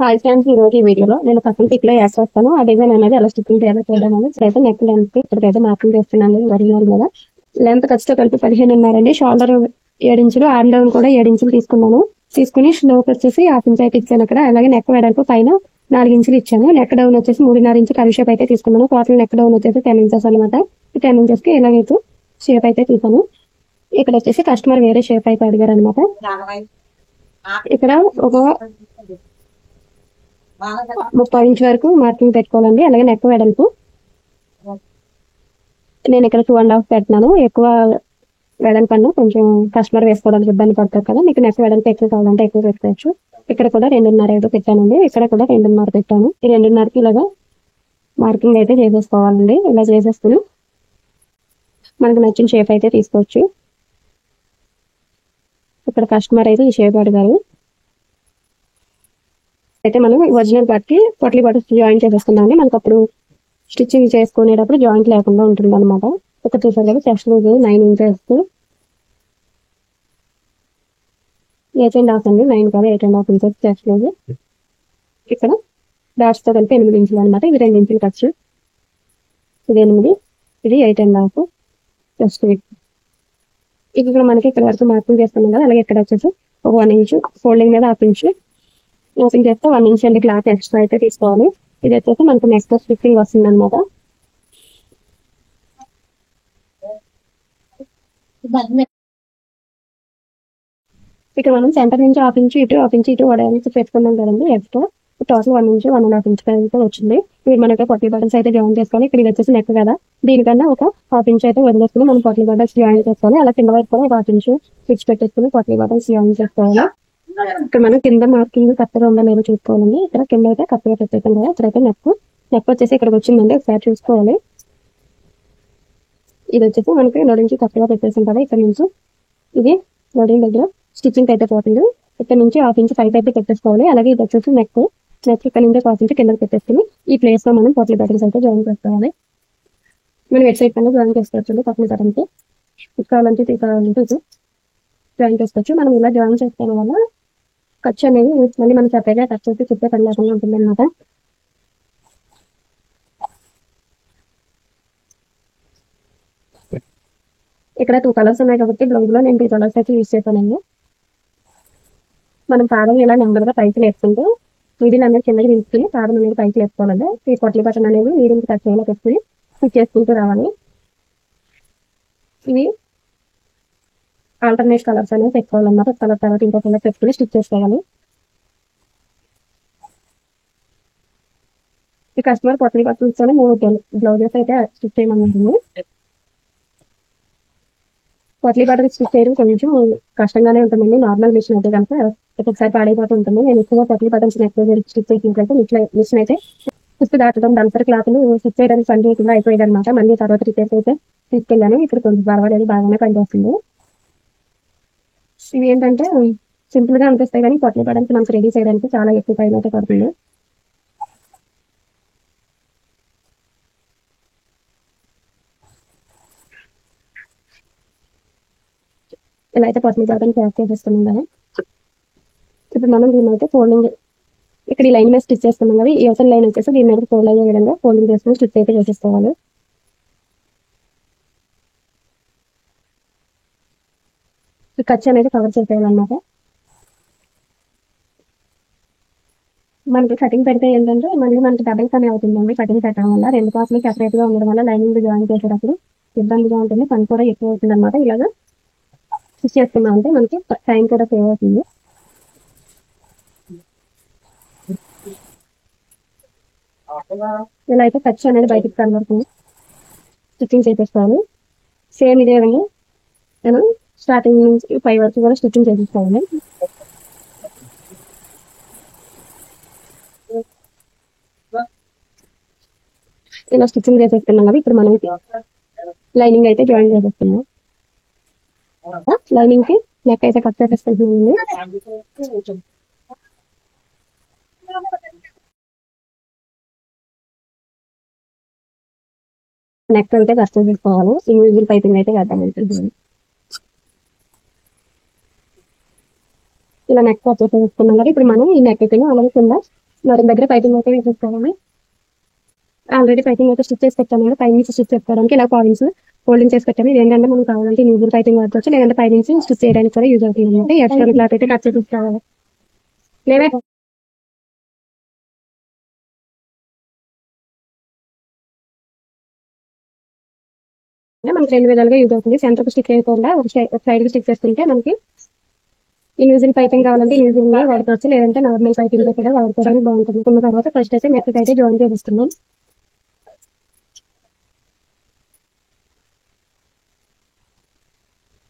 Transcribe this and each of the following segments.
Hi friends, ఈ రోజు ఈ వీడియోలో నేను పక్కన పిక్ లో యాడ్ చేస్తాను. ఆ డిజైన్ అనేది ఎలా స్టిచ్చింగ్ చేయాలో చూడడం అనేది ఇప్పుడైతే నెక్ లెంత్ ఇక్కడికైతే మార్కింగ్ చేస్తున్నాను. ఒరిజినల్ మీద లెంత్ ఖర్చుతో కలిపి 15.5 అండి. షోల్డర్ 7 ఇంచులు, ఆర్మ్ డౌన్ కూడా 7 ఇంచులు తీసుకున్నాను. తీసుకుని స్లోప్ వచ్చేసి 1/2 ఇంచ్ అయితే ఇచ్చాను అక్కడ. అలాగే నెక్ వెడల్పు పైన 4 ఇంచులు ఇచ్చాను. నెక్ డౌన్ వచ్చేసి 3.5 ఇంచు కర్వ్ షేప్ అయితే తీసుకున్నాను. టోటల్ నెక్ డౌన్ వచ్చేసి 10 ఇంచెస్ అనమాట. 10 ఇంచెస్ కి ఇలాగైతే షేప్ అయితే తీసాను. ఇక్కడ వచ్చేసి కస్టమర్ వేరే షేప్ అయితే అడిగారు అనమాట. ఇక్కడ ఒక 30 ఇంచ్ వరకు మార్కింగ్ పెట్టుకోవాలండి. అలాగే నెక్ వెడల్పు నేను ఇక్కడ 2.5 పెడుతున్నాను. ఎక్కువ వెడల్పు అన్న కొంచెం కస్టమర్ వేసుకోవడానికి ఇబ్బంది పడతారు కదా, మీకు నెక్ వెడల్పు ఎక్కువ కావాలంటే ఎక్కువ పెట్టుకోవచ్చు. ఇక్కడ కూడా 2.5 పెట్టానండి. ఇక్కడ కూడా 2.5 పెట్టాను. ఈ 2.5కి ఇలాగా మార్కింగ్ అయితే చేసేసుకోవాలండి. ఇలా చేసేసుకుని మనకు నచ్చిన షేప్ అయితే తీసుకోవచ్చు. ఇక్కడ కస్టమర్ అయితే ఈ షేప్ అడిగారు. అయితే మనం ఒరిజినల్ పార్ట్ కి పొట్లీ పార్ట్ జాయిన్ చేసేసుకున్నామండి. మనకు అప్పుడు స్టిచ్చింగ్ చేసుకునేటప్పుడు జాయింట్ లేకుండా ఉంటుంది అనమాట. ఇక్కడ చూసారు కదా, చెస్ట్ లూజ్ 9 ఇంచెస్, 8.5 అండి. 9 కాదు, 8.5 ఇంచెస్ చెస్ట్ లూజ్. ఇక్కడ డాట్స్ తో కలిపి 8 ఇంచులు అనమాట. ఇది 2 ఇంచులు ఖర్చు. ఇది 8, ఇది 8.5 చెస్ట్ విడ్త్. ఇక్కడ మనకి ఇక్కడ వరకు మార్కింగ్ చేసుకున్నాం కదా. అలాగే ఇక్కడ వచ్చేసి ఒక 1 ఇంచు ఫోల్డింగ్ మీద 1/2 ఇంచు ఓపెన్ చేస్తే 1 ఇంచ్ అండి క్లాత్ ఎక్స్ట్రా అయితే తీసుకోవాలి. ఇది వచ్చేసి మనకు నెక్స్ట్ స్టిచ్చింగ్ వస్తుంది అనమాట. ఇక్కడ మనం సెంటర్ నుంచి 1/2 ఇంచు ఇటు 1/2 ఇంచు ఇటు వడడానికి పెట్టుకున్నాం కదండి. ఎక్స్ట్రా టోటల్ 1 ఇంచు 1.5 ఇంచ్ అయితే వచ్చింది. ఇప్పుడు మనకి పొట్లీ బటన్స్ అయితే జాయిన్ చేసుకోవాలి. ఇక్కడ ఇది వచ్చేసి నెక్ కదా, దీనికన్నా ఒక 1/2 ఇంచ్ అయితే వదిలేసుకుని మనం పొట్లీ బటన్స్ జాయిన్ చేసుకోవాలి. అలా కింద వైపు కూడా ఒక 1/2 ఇంచు ఫిక్స్ పెట్టేసుకుని పొట్లీ బటన్స్ జాయిన్ చేసుకోవాలి. ఇక్కడ మనం కింద మార్కింగ్ కరెక్ట్గా ఉందా లేదో చూసుకోవాలండి. ఇక్కడ కింద అయితే కరెక్ట్గా పెట్టేసాం కదా. ఇక్కడైతే నెక్ వచ్చేసి ఇక్కడికి వచ్చిందండి, ఒకసారి చూసుకోవాలి. ఇది వచ్చేసి మనకి లోడింగ్ కరెక్ట్గా పెట్టేసాం కదా. ఇక్కడ నుంచి ఇది లోడింగ్ దగ్గర స్టిచ్చింగ్ అయితే పోతుంది. ఇక్కడ నుంచి 1/2 ఇంచ్ పైకి అయితే పెట్టేసుకోవాలి. అలాగే ఇది వచ్చేసి నెక్ ఇక్కడ నుంచి 1/2 ఇంచ్ కిందకి పెట్టేసుకుని ఈ ప్లేస్ లో మనం పొట్లీ బటన్స్ అయితే జాయిన్ చేసుకోవాలి. మనం వెబ్ సైట్ పైన జాయిన్ చేసుకోవచ్చు. పొట్లీ బటన్స్ కావాలంటే ఇది జాయిన్ చేసుకోవచ్చు. మనం ఇలా జాయిన్ చేసుకోవడం వల్ల ఖర్చు అనేది మళ్ళీ మనం సపరేట్గా ఖర్చు అయితే చుట్టే పని లేకుండా ఉంటుంది అనమాట. ఇక్కడ 2 కలర్స్ ఉన్నాయి కాబట్టి బ్లౌజ్ లో నేను 2 కలర్స్ అయితే యూజ్ చేశానండి. మనం పాదం ఇలా నెంబర్ గా పైకి లేపుకుంటూ మిడిల్ అనేది కిందకి తీసుకుని పాదం అనేది పైకి లేపుకోవాలండి. ఈ పొట్లీ బటన్ అనేది నీరు కట్ చేయాలి, పెట్టుకుని స్టిచ్ చేసుకుంటూ రావాలి. ఇవి ఆల్టర్నేట్ కలర్స్ అనేవి పెట్టుకోవాలన్నమాట. కలర్ తర్వాత ఇంకో కలర్ పెట్టుకుని స్టిచ్ చేసుకోవాలి. ఈ కస్టమర్ పొట్లీ బటన్స్ 3 బ్లౌజెస్ అయితే స్టిచ్ చేయమని. పొట్లీ బటన్ స్టిచ్ చేయడం కొంచెం కష్టంగానే ఉంటుందండి. నార్మల్ మిషన్ అయితే కనుక ఒక్కొక్కసారి పాడైపోతూ ఉంటుంది. నేను ఎక్కువగా పొట్లీ బటన్స్ స్టిచ్ చేసినట్లయితే మిషన్ అయితే కుస్తు దాటడం డంపర్ క్లాత్లు స్టిచ్ చేయడానికి పని చేయకుండా అయిపోయేది అనమాట. మళ్ళీ తర్వాత రిపేర్ అయితే తీసుకెళ్ళాను. ఇప్పుడు కొంచెం పర్వాలేదు, బాగానే పనిచేస్తుంది. ఇవి ఏంటంటే సింపుల్ గా అనిపిస్తాయి కానీ పొట్లీ బటన్స్ మనకు రెడీ చేయడానికి చాలా ఎక్కువ టైం అయితే పడుతుంది. ఇలా అయితే పొట్లీ బటన్ ప్యాక్ చేసేస్తున్నాం కదా. ఇప్పుడు మనం దీని అయితే ఫోల్డింగ్ ఇక్కడ ఈ లైన్ మీద స్టిచ్ చేసుకున్నాం కదా. ఈ అవసరం లైన్ వచ్చేసి దీని మీద ఫోల్డ్ అయ్యే విధంగా ఫోల్డింగ్ చేసుకుని స్టిచ్ అయితే చేసేసుకోవాలి. ఈ ఖర్చు అనేది కవర్ చేసేయాలన్నమాట. మనకి కటింగ్ పెడితే ఏంటంటే మళ్ళీ మనకి డబుల్ పని అవుతుందండి. కటింగ్ పెట్టడం వల్ల 2 పార్ట్లు సెపరేట్ గా ఉండడం వల్ల లైనింగ్ జాయిన్ చేసేటప్పుడు ఇబ్బందిగా ఉంటుంది, పని కూడా ఎక్కువ అవుతుంది అనమాట. ఇలాగా స్టిచ్ చేసుకున్నాం అంటే మనకి టైం కూడా సేవ్ అవుతుంది. ఇలా అయితే ఖర్చు అనేది బయటికి కనబడుతుంది. స్టిచ్చింగ్ చేసేసుకోవాలి. సేమ్ ఇదే విధంగా నేను స్టార్టింగ్ నుంచి 5 వరకు కూడా స్టిచ్చింగ్ చేసేసుకోవాలి. ఇలా స్టిచ్చింగ్ చేసేస్తున్నాం కదా. ఇప్పుడు మనం లైనింగ్ అయితే జాయిన్ చేసేస్తున్నాం. లైనింగ్ కి నెక్ అయితే కట్ చేసేసుకుంటుంది. నెక్ అయితే కట్ చేసేసుకోవాలి. ఇన్విజిబుల్ పైపింగ్ అయితే కట్టాలి. ఇలా నెక్ కట్ చేసేసుకున్నాం కదా. ఇప్పుడు మనం ఈ నెక్ పైన అలాగే కింద నడుం దగ్గర పైపింగ్ అయితే వేసేసుకోవాలి. ఆల్రెడీ పైపింగ్ అయితే స్టిచ్ చేసి పెట్టాను. పై నుంచి స్టిచ్ చేసుకోవడానికి ఇలా పాయింట్స్ ఫోల్డింగ్ చేసి పెట్టాను. ఇది ఏంటంటే మనం కావాలంటే న్యూజుల్ పైపింగ్ వాడుకోవచ్చు, లేదంటే పై నుంచి స్టిచ్ చేయడానికి కూడా యూజ్ అవుతుంది అనమాట. ఎక్స్ట్రా క్లాత్ అయితే కట్ చేసి తీసుకోవాలి. లేవే మనకి రెండు విధాలుగా యూజ్ అవుతుంది. సెంటర్ స్టిచ్ చేయకుండా ఒక సైడ్ కి స్టిచ్ చేసుకుంటే మనకి యూజిల్ పైపింగ్ కావాలంటే యూజిల్ వాడుకోవచ్చు, లేదంటే నార్మల్ పైపింగ్ కూడా వాడుకోవడానికి బాగుంటుంది. కొన్ని తర్వాత ఫస్ట్ అయితే నెక్ అయితే జాయిన్ చేస్తున్నాం.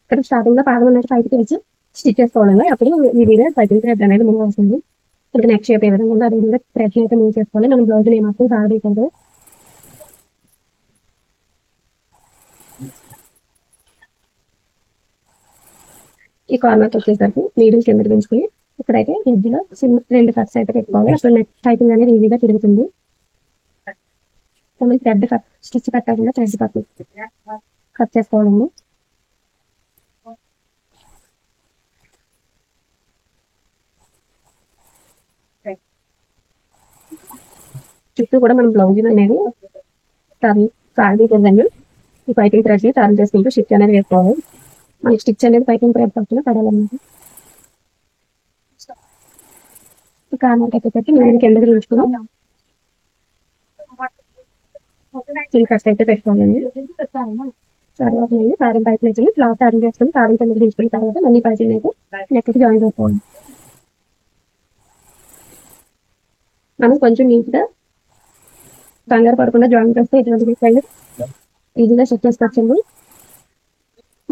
ఇక్కడ స్టార్టింగ్ లో పాదం అనేది పైకి తెచ్చి స్టిచ్ చేసుకోవాలి. అప్పుడు ఈ వీడియో పైపింగ్ థ్రెడ్ అనేది మూవ్ అవుతుంది. ఇప్పుడు నెక్ షేప్ ఏ విధంగా ఉందో అదే విధంగా థ్రెడ్ అయితే మూవ్ చేసుకోవాలి. మనం బ్లౌజ్ ఏమాత్రం సాగదీయకూడదు. ఈ కార్నర్ వచ్చేసరికి నీడిల్ కిందకి పెంచుకుని ఇక్కడైతే ఎడ్జ్లో రెండు కట్స్ అయితే పెట్టుకోవాలి. అప్పుడు నెక్ పైపింగ్ అనేది ఈజీగా తిరుగుతుంది. థ్రెడ్ కట్ స్టిచ్ కట్టకుండా థ్రెడ్ కట్ చేసుకోవాలండి. చుట్టూ కూడా మనం బ్లౌజ్ అనేది సాగదీయకూడదండి. ఈ పైపింగ్ థ్రెడ్ ని టర్న్ చేసుకుంటూ స్టిచ్ అనేది వేసుకోవాలి. మనకి స్టిచ్ అనేది పైపింగ్ థ్రెడ్ పక్కన పడాలన్నమాట. కార్నర్ వచ్చేసరికి నేను కిందకి ఉంచుకుని చిన్న కట్స్ అయితే పెట్టుకోవాలండి. తర్వాత నేను కారం పైపులు అయితే క్లాత్ టర్న్ చేసుకుని కారం కిందకి దించుకున్న తర్వాత మళ్ళీ పైపింగ్ అయితే నెక్కి జాయిన్ చేసుకోవాలి. మనం కొంచెం నీట్గా కంగారు పడకుండా జాయిన్ చేస్తే ఎటువంటి ఈజీగా సెట్ చేసుకోవచ్చండి.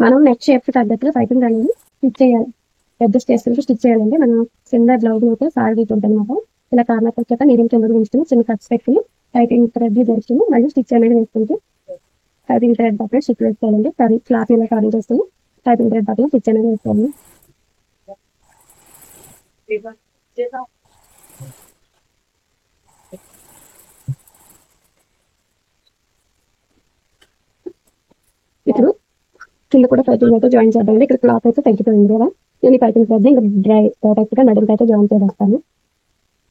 మనం నెక్ షేప్ తగ్గట్టుగా పైపింగ్ అనేది స్టిచ్ చేయాలి. అడ్జస్ట్ చేసుకుంటూ స్టిచ్ చేయాలంటే మనం కింద బ్లౌజ్ అయితే సాగదీయకూడదు అనమాట. ఇలా కార్నర్ వచ్చాక నీడిల్ కిందకి ఉంచుకుని చిన్న కట్స్ పెట్టుకుని పైపింగ్ థ్రెడ్ దొరుకుతుంది. మళ్ళీ స్టిచ్ అనేది వేసుకుంటూ పైపింగ్ థ్రెడ్ పక్కన స్టిచ్ వేసుకోవాలండి. క్లాత్ ఇలా కవర్ చేసుకుని పైపింగ్ థ్రెడ్ పక్కన స్టిచ్ అనేది వేసుకోవాలి. ఇప్పుడు కింద కూడా పైపింగ్ అయితే జాయిన్ చేద్దాం. ఇక్కడ క్లాత్ అయితే తగ్గిపోయింది కదా, నేను ఈ పైపింగ్ థ్రెడ్ ఇంకా డ్రై డైరెక్ట్ గా నడుముకి అయితే జాయిన్ చేస్తాను.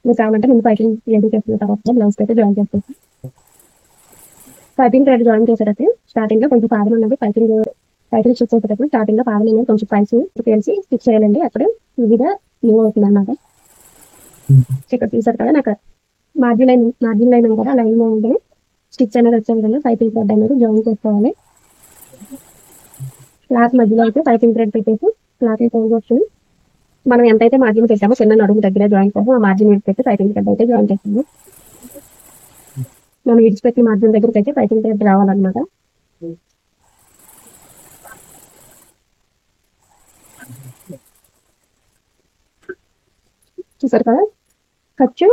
మీరు కావాలంటే ముందు పైపింగ్ రెడీ చేసిన తర్వాత బ్లౌజ్ అయితే జాయిన్ చేస్తాను. పైపింగ్ థ్రెడ్ జాయిన్ చేసేటప్పుడు స్టార్టింగ్ లో కొంచెం పాదం ఉన్నది పైపింగ్ స్టిచ్ చేసేటప్పుడు స్టార్టింగ్ లో పాదం అనేది కొంచెం పైసి తెలిసి స్టిచ్ చేయాలండి. అప్పుడు ఈజీగా మూవ్ అవుతుంది అన్నమాట. ఇక్కడ చూసారు కదా, నాకు మార్జిన్ లైన్ కదా, లైన్ లో ఉంటే స్టిచ్ అనేది వచ్చే విధంగా పైపింగ్ థ్రెడ్ అనేది జాయిన్ చేసుకోవాలి. క్లాత్ మధ్యలో అయితే పైపింగ్ థ్రెడ్ పెట్టేసి క్లాత్ వస్తుంది. మనం ఎంతైతే మార్జిన్ పెట్టామో చిన్న నడుము దగ్గర జాయిన్ కోసం ఆ మార్జిన్ పెట్టి పైపింగ్ థ్రెడ్ అయితే జాయిన్ చేస్తాము. మనం విడిచిపెట్టిన మార్జిన్ దగ్గరికి అయితే పైపింగ్ థ్రెడ్ రావాలన్నమాట. చూసారు కదా, ఖర్చు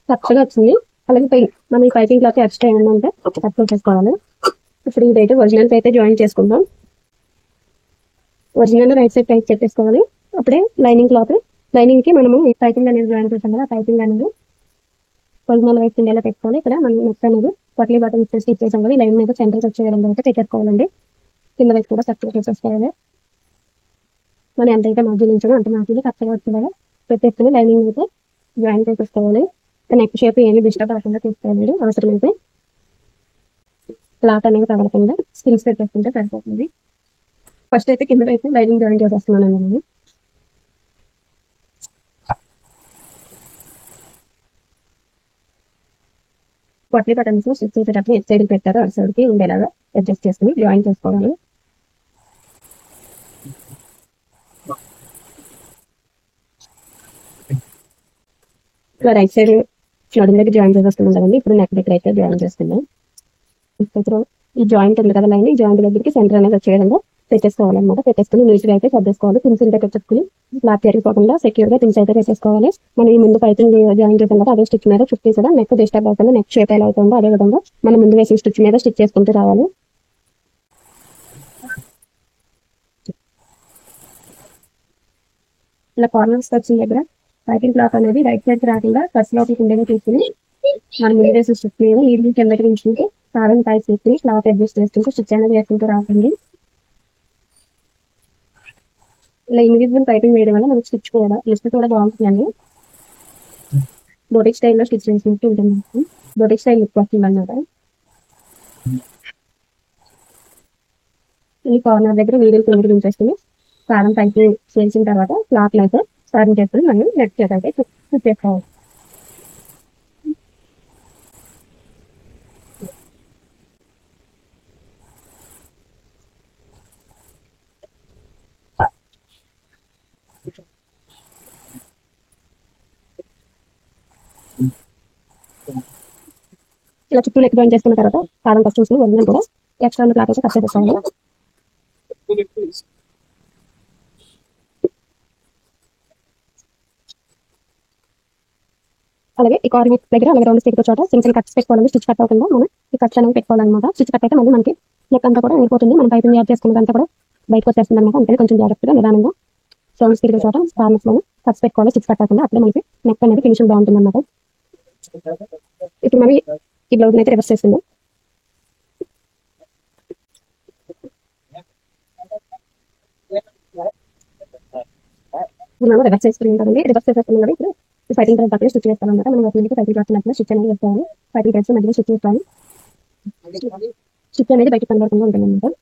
చక్కగా వచ్చింది. అలాగే మనం ఈ పైపింగ్ క్లాత్ ఎక్స్ట్రా ఏమన్నా ఉంటే కట్ చేసుకోవాలి. ఇప్పుడు ఇదైతే ఒరిజినల్ అయితే జాయిన్ చేసుకుందాం. ఒరిజినల్ రైట్ సైడ్ టైట్ చెప్పేసుకోవాలి. అప్పుడే లైనింగ్ కి మనము ఈ పైపింగ్ అనేది జాయిన్ చేస్తాం కదా, పైపింగ్ అనేది ఒరిజినల్ వైపు కింద పెట్టుకోవాలి. ఇక్కడ మనం నెక్ అనేది పట్లీ బటన్ స్టిచ్ చేసాం కదా, ఈ లైన్ మీద సెంటర్ వచ్చే విధంగా అయితే పెట్టేసుకోవాలండి. కింద వైపు కూడా కరెక్ట్గా చేసేసుకోవాలి. మనం ఎంతైతే మార్జిన్ ఉంచామో అంత మార్జిన్ కరెక్ట్గా వచ్చేలాగా పెట్టేసుకుని లైనింగ్ అయితే జాయిన్ చేసేసుకోవాలి. నెక్ షేప్ ఏమి డిస్టర్బ్ అవ్వకుండా తీసుకోవాలి. అవసరమైతే క్లాత్ అనేది తగలకుండా స్టిల్స్ పెట్టేసుకుంటే సరిపోతుంది. ఫస్ట్ అయితే కింద వైపు లైనింగ్ జాయిన్ చేసేస్తున్నాను నేను. పట్లీ బటన్స్ స్టిచ్ చేసేటప్పుడు ఎట్ సైడ్ పెట్టారో అటు సైడ్కి ఉండేలాగా అడ్జస్ట్ చేసుకుని జాయిన్ చేసుకోవాలి. ఇలా రైట్ సైడ్ నడుము దగ్గర జాయిన్ చేసేస్తున్నాం కదండి. ఇప్పుడు నెక్ దగ్గర అయితే జాయిన్ చేస్తున్నాం. ఈ జాయింట్ ఉంది కదా లైన్, ఈ జాయింట్ దగ్గరికి సెంటర్ అనేది వచ్చే విధంగా పెట్టేసుకోవాలన్నమాట. పెట్టేసుకుని నీట్గా అయితే సర్దేసుకోవాలి. పిన్స్ ఉంటే పెట్టేసుకుని క్లాత్ తిరిగిపోకుండా సెక్యూర్ గా పిన్స్ అయితే పెట్టేసుకోవాలి. మనం ఈ ముందు పైపింగ్ జాయిన్ చేసాం కదా, అదే స్టిచ్ మీద చుట్టూ కూడా నెక్ డిస్టర్బ్ అవుతుంది. నెక్ షేప్ ఎలా అవుతుందో అదే విధంగా మనం ముందు వేసిన స్టిచ్ మీద స్టిచ్ చేసుకుంటూ రావాలి. ఇలా కార్నర్స్ వచ్చిన దగ్గర పైపింగ్ క్లాత్ అనేది రైట్ సైడ్ రాకుండా ఫస్ట్ లోపలికి ఉండేది తీసుకుని మనం ముందు వేసిన స్టిచ్ మీద నీళ్ళు కిందకి దించుకుంటూ కారం టైప్ తీసుకుని క్లాత్ అడ్జస్ట్ చేసుకుంటూ స్టిచ్ అనేది వేసుకుంటూ రావాలి. ఇలా ఇన్విజిబుల్ పైపింగ్ వేయడం వల్ల మనకి స్టిచ్ కూడా బాగుంటుందండి. బోటిక్ స్టైల్లో స్టిచ్ చేసినట్టు ఉంటుంది. బోటిక్ స్టైల్ లుక్ వస్తుంది అన్నమాట. ఈ కార్నర్ దగ్గర వీడియో కిందకి దించేసుకుని కారం పైకి చేసిన తర్వాత క్లాత్ అయితే టర్న్ చేసుకుని మనం నెక్ చేత అయితే స్టిచ్ చేసుకోవాలి. ఇలా చుట్టూ నెక్ జాయిన్ చేసుకున్న తర్వాత కారం కట్ చూసి వదిలిన కూడా ఎక్స్ట్రా క్లాత్ అయితే కట్ చేసేసుకోవాలి. అలాగే ఈ కార్నర్ దగ్గర అలాగే రౌండ్ స్టిక్ చోట చిన్న కట్స్ పెట్టుకోవాలని స్టిచ్ కట్ అవ్వకుండా మనం ఈ కట్స్ అనేవి పెట్టుకోవాలన్నమాట. స్టిచ్ కట్ అయితే మళ్ళీ మనకి నెక్ అంతా కూడా ఊరిపోతుంది. మనం పైపింగ్ యాడ్ చేసుకున్నదంతా కూడా బయటకు వచ్చేస్తుంది అనమాట. అంటే కొంచెం జాగ్రత్తగా నిదానంగా రౌండ్ స్టిక్ చోట కార్నర్స్ లో కట్స్ పెట్టుకోవాలి స్టిచ్ కట్ అవ్వకుండా. అప్పుడే మనకి నెక్ అనేది ఫినిషింగ్ బాగుంటుంది అన్నమాట. ఇప్పుడు మనం ఈ బ్లౌజ్ అయితే రివర్స్ చేస్తుంది. మనం రివర్స్ చేసుకుని ఉంటుంది. రివర్స్ చేసేస్తున్నాం కదా ఇప్పుడు ఫైటింగ్ థ్రెడ్ పక్కన స్టిచ్ చేస్తాం అనమాట. మనం ఫైటింగ్ క్లాత్ నచ్చిన స్టిచ్ అనేది వేసుకోవాలి. ఫైటింగ్ థ్రెడ్స్ మధ్యలో స్టిచ్ చేసుకోవాలి. స్టిచ్ అనేది బయటకు కనబడకుండా ఉంటుంది అనమాట.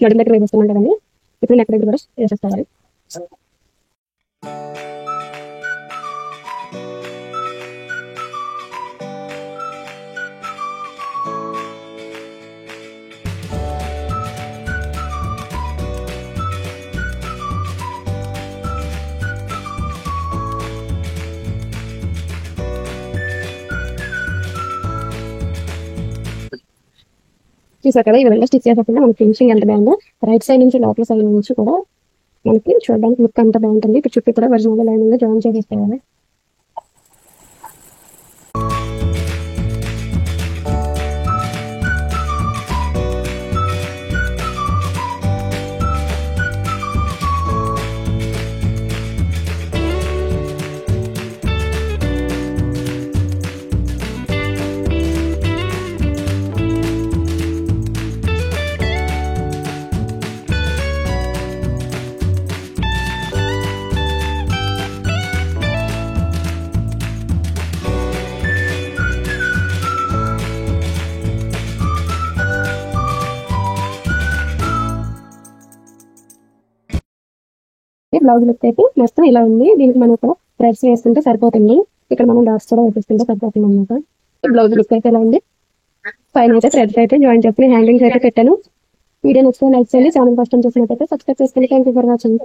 నడుము దగ్గర వేసేస్తున్నాం కదండి, ఇప్పుడు నెక్ దగ్గర కూడా వేసేసుకోవాలి. చూసారు కదా, ఈ విధంగా స్టిచ్ చేసేటప్పుడు మనకి ఫినిషింగ్ ఎంత బాగుందో. రైట్ సైడ్ నుంచి లోపల సైడ్ నుంచి కూడా మనకి చూడడానికి లుక్ అంత బాగుంటుంది. ఇప్పుడు చుట్టూ కూడా ఒరిజినల్ లైనింగ్ జాయిన్ చేసేసుకోవాలి. బ్లౌజ్ లుక్ అయితే మొత్తం ఇలా ఉంది. దీనికి మనం ఇక్కడ థ్రెడ్స్ వేసుకుంటే సరిపోతుంది. ఇక్కడ మనం డాట్స్ కూడా వేసుకుంటే సరిపోతుంది అనమాట. బ్లౌజ్ లుక్ అయితే ఇలా ఉంది. పైన అయితే థ్రెడ్స్ అయితే జాయిన్ చేసుకుని హ్యాంగింగ్స్ అయితే పెట్టాను. వీడియో నచ్చితే లైక్ చేయండి. ఛానల్ ఫస్ట్ టైం చూసినట్టయితే సబ్స్క్రైబ్ చేసుకోండి. Thank you for watching.